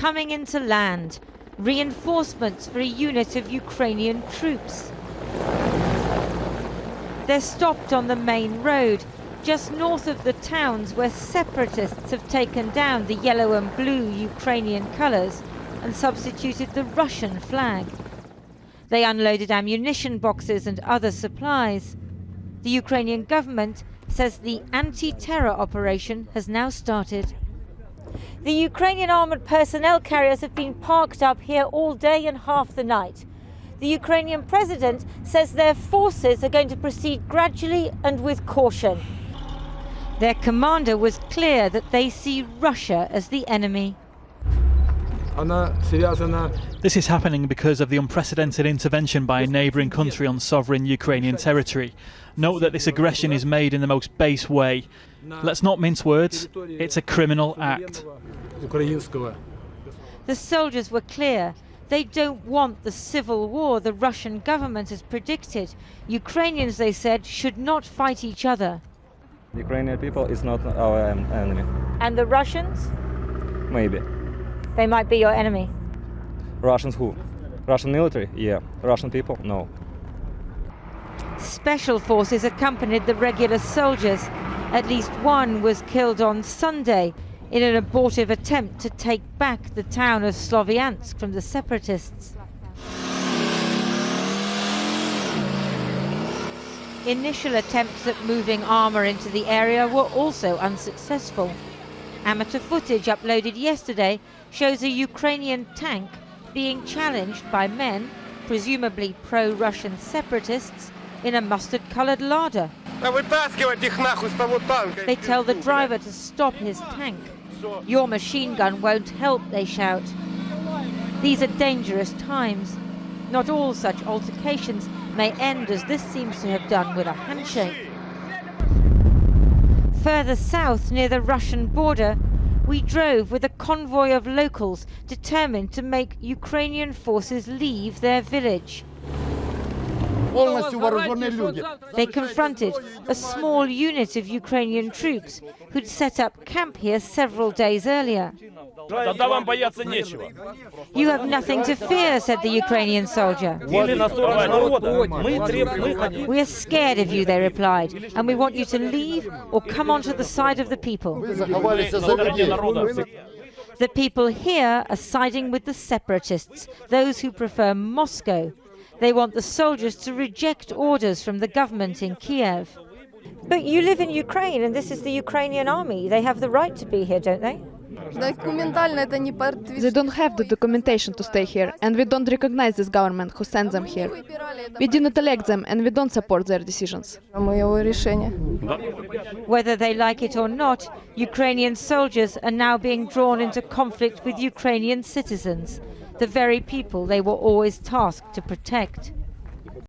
coming into land. Reinforcements for a unit of Ukrainian troops. They're stopped on the main road, just north of the towns where separatists have taken down the yellow and blue Ukrainian colours and substituted the Russian flag. They unloaded ammunition boxes and other supplies. The Ukrainian government says the anti-terror operation has now started. The Ukrainian armoured personnel carriers have been parked up here all day and half the night. The Ukrainian president says their forces are going to proceed gradually and with caution. Their commander was clear that they see Russia as the enemy. This is happening because of the unprecedented intervention by a neighbouring country on sovereign Ukrainian territory. Note that this aggression is made in the most base way. Let's not mince words, it's a criminal act. The soldiers were clear. They don't want the civil war the Russian government has predicted. Ukrainians, they said, should not fight each other. Ukrainian people is not our enemy. And the Russians? Maybe. They might be your enemy. Russians who? Russian military? Yeah. Russian people? No. Special forces accompanied the regular soldiers. At least one was killed on Sunday in an abortive attempt to take back the town of Sloviansk from the separatists. Initial attempts at moving armour into the area were also unsuccessful. Amateur footage uploaded yesterday shows a Ukrainian tank being challenged by men, presumably pro-Russian separatists, in a mustard-coloured Lada. They tell the driver to stop his tank. Your machine gun won't help, they shout. These are dangerous times. Not all such altercations may end as this seems to have done with a handshake. Further south, near the Russian border, we drove with a convoy of locals determined to make Ukrainian forces leave their village. They confronted a small unit of Ukrainian troops who'd set up camp here several days earlier. You have nothing to fear, said the Ukrainian soldier. We are scared of you, they replied, and we want you to leave or come onto the side of the people. The people here are siding with the separatists, those who prefer Moscow. They want the soldiers to reject orders from the government in Kiev. But you live in Ukraine, and this is the Ukrainian army. They have the right to be here, don't they? They don't have the documentation to stay here, and we don't recognize this government who sends them here. We did not elect them, and we don't support their decisions. Whether they like it or not, Ukrainian soldiers are now being drawn into conflict with Ukrainian citizens, the very people they were always tasked to protect.